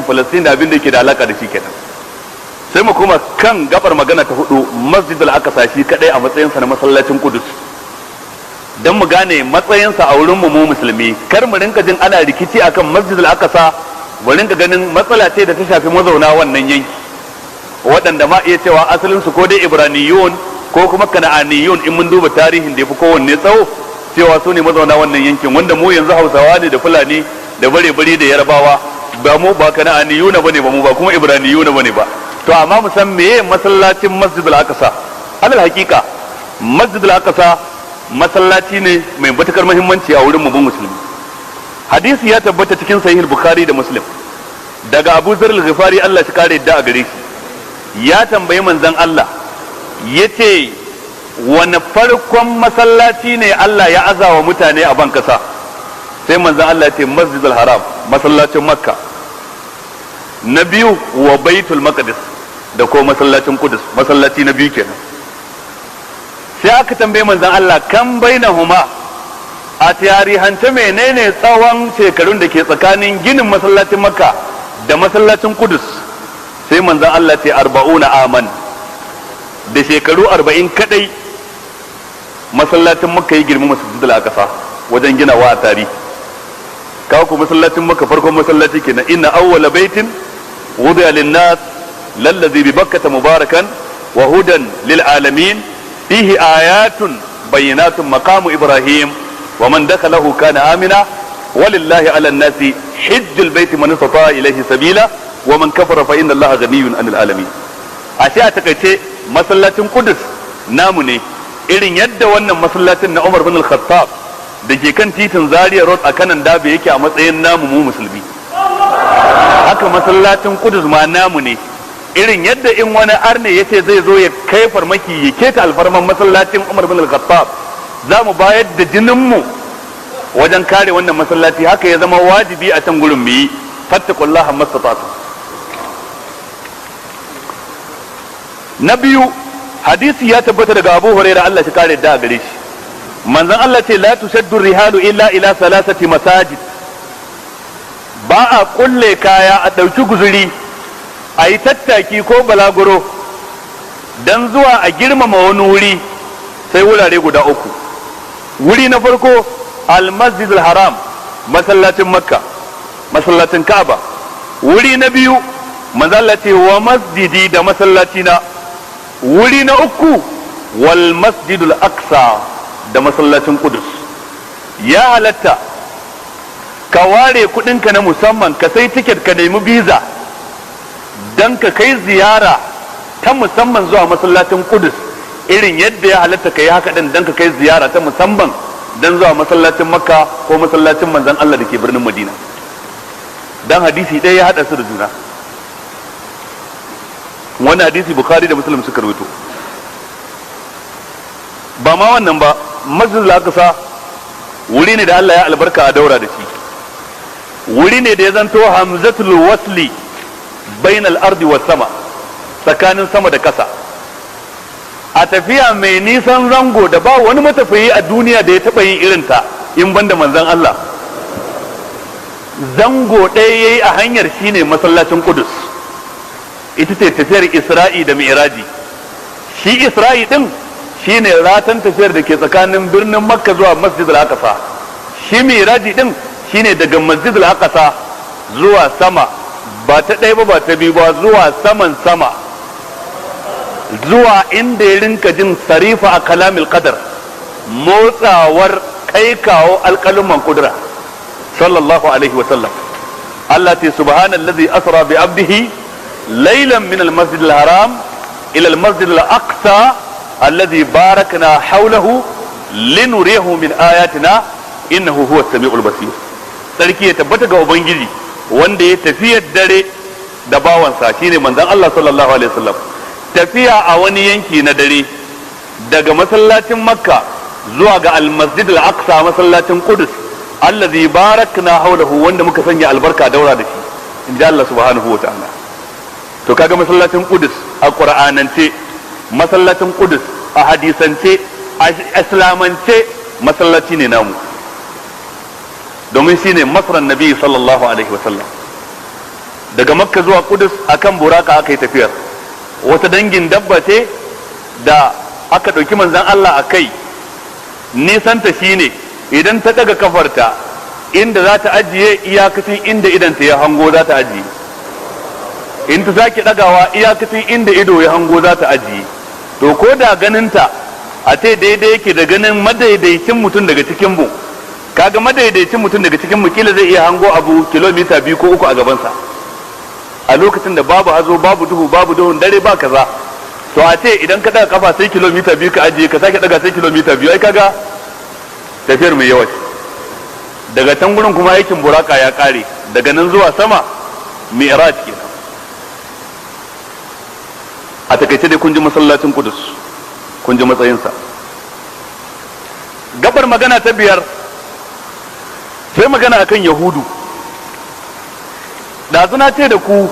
Falastin da abin da yake da alaka da shi kenan. Sai mu kuma kan gabar magana ta hudu, Masjid al-Aqsa shi kadai a matsayinsa na masallacin Qudus, dan mu gane matsayinsa a wurin mu musulmi. Kar mu rinka jin ana rikici akan Masjid al-Aqsa, mu rinka ganin matsala ce da ta shafi mazauna wannan yanki, waɗanda ma iya cewa asalin su ko dai Ibraniyun ko kuma Kana'aniyun in mun duba tarihin da yafi kowanne tsawo, cewa su ne mazauna wannan yankin, wanda mu yanzu Hausawa ne da Fulani da bare-bare da Yarbawa, ba mu ba Kana'aniyuna bane ba, mu ba kuma Ibraniyuna bane ba. To amma mu san meye masallacin Masjid al-Aqsa. Alal hakika Masjid al-Aqsa masallaci ne mai matukar muhimmanci a wurin mu musulmi. Hadisi ya tabbata cikin sahih Bukhari da Muslim daga Abu Zar al-Ghifari, Allah shi kare yadda a gare shi, ya tambayi manzon Allah yace wani farkon masallaci ne Allah ya azawa mutane a ban kasa? Sai manzon Allah ya ce Masjid al-Haram, masallacin Makka. Na biyu wa Baitul Maqdis, da ko masallacin Qudus, masallaci na biyu kenan. Sai aka tambaye manzon Allah kan bainahuma, a tarihance menene tsawon shekarun da ke tsakanin ginin masallacin Makka da masallacin Qudus? Sai manzon Allah ce 40 aman, da shekaru 40 kadai masallacin Makka ya girma Masjidul Aqsa wajen ginawa a tarihi. Kawo ku masallacin Makka farkon masallaci kenan, inna awwala baitin wudi'a lin-nas lallazi bi Bakkata mubarakan wa hudan lil alamin fihi ayatun bayyinatun maqamu Ibrahim wa man dakhalahu kana amina walillahi 'alan nasi hajjul baiti man istata'a ilayhi sabila wa man kafara fa inna Allaha ghaniyyun 'anil alamin. Ashe a takaice masallacin Qudus namu ne, irin yadda wannan masallacin na Umar bin al-Khattab da ke kan titin Zaria Road a kanan Dabe yake a matsayin namu mu musulmi, haka masallacin Qudus ma namu ne, irin yadda in wani arne yace zai zo ya kai farmaki ya keta alfarman masallacin Umar bin al-Khattab, za mu bayar da jinin mu wajen kare wannan masallaci, haka ya zama wajibi a can gurin mu yi fattaqullaha mastata'tum. Na biyu, hadisi ya tabbata daga Abu Hurairah, Allah shi kare da gare shi, manzon Allah ce la tushaddu rihalu illa ila salasati masajid, ba a kulle kaya a dauki guzuri a yi tattaki ko balaguro dan zuwa a girmama wani wuri sai wurare guda uku. Wuri na farko al-Masjid al-Haram, masallacin Makka, masallacin Ka'aba. Wuri na biyu manzon Allah ce wa masjidi, da masallacina. Wuri na uku wal Masjidul Aqsa, da masallacin Qudus. Ya halatta ka ware kudinka na musamman, ka sai tiket, ka nemi visa dan ka kai ziyara ta musamman zuwa masallacin Qudus, irin yadda ya halatta ka yi haka din dan ka kai ziyara ta musamman dan zuwa masallacin Makka ko masallacin manzon Allah da ke birnin Madina. Dan hadisi ɗaya ya hada su da juna. Wani hadisi Bukhari da Muslim suka rawaito. Ba ma wannan ba, Masjidul Aqsa wuri ne da Allah ya albarka a daura da shi, wuri ne da ya zanto hamzatul wasli bainal ardi was sama, tsakanin sama da ƙasa. A tafiya mai nisan zango da ba wani matafiyi a duniya da ya taɓa yin irinta in banda manzon Allah, zango ɗaya yayi a hanyar shine masallacin Qudus. Ita ce tafiyar Isra'i da Mi'raji. Shi Isra'i din shine ratan tafiyar da ke tsakanin birnin Makka zuwa Masjidul Aqsa. Shi Mi'raji din shine daga Masjidul Aqsa zuwa sama, ba ta ɗaya ba ta biyu ba, zuwa saman sama, zuwa inda ya rinka jin sarifa a kalamil qadar, motsawar kai kawo alƙaluman kudura sallallahu alaihi wa sallam. Allah ta subhanallazi asra bi abdihi laylan min al-masjid al-haram ila al-masjid al-aqsa alladhi barakna hawlahu linuriyahu min ayatina innahu huwa as-sami'ul basir. Sarki ya tabbata ga ubangiji wanda ya tafiyar dare da bawansa, shine manzon Allah sallallahu alaihi wasallam, tafiya a wani yanki na dare daga masallacin Makka zuwa ga al-masjid al-aqsa, masallacin Qudus, allazi barakna hawlahu, wanda muka sanya albarka daura da shi, inda Allah subhanahu wa ta'ala. To kaga masallacin Qudus a Qur'anance, masallacin Qudus a hadisance, a islamance, masallaci ne namu, domin shine masran nabi sallallahu alaihi wa sallam. daga makka zuwa kudus akan buraka aka yi tafiyar. Wata dangin dabba ce da aka ɗauki manzon Allah a kai, nisanta shine idan ta daga kafarta inda za ta ajiye iyakacin inda idanta ya hango za ta ajiye, in ta sake dagawa iyakacin inda ido ya hango za ta ajiye. To ko da ganinta a ce daidai yake da ganin madaidaicin mutum daga cikin mu, kaga madaidaicin mutum daga cikin mu kila zai iya hango abu kilomita 2 ko 3 a gabansa a lokacin da babu hazo, babu duhu, babu duhun dare, ba kaza. To a ce idan ka daga kafa sai kilomita 2 ka ajiye, ka sake daga sai kilomita 2, ai kaga tafiyar mai yawa. Daga can gurin kuma aikin buraka ya kare, daga nan zuwa sama mi'raj kenan. A takaice dai kun ji masallacin Qudus, kun ji matsayinsa. Gabar magana ta biyar sai magana akan Yahudu. Ɗazu na ce da ku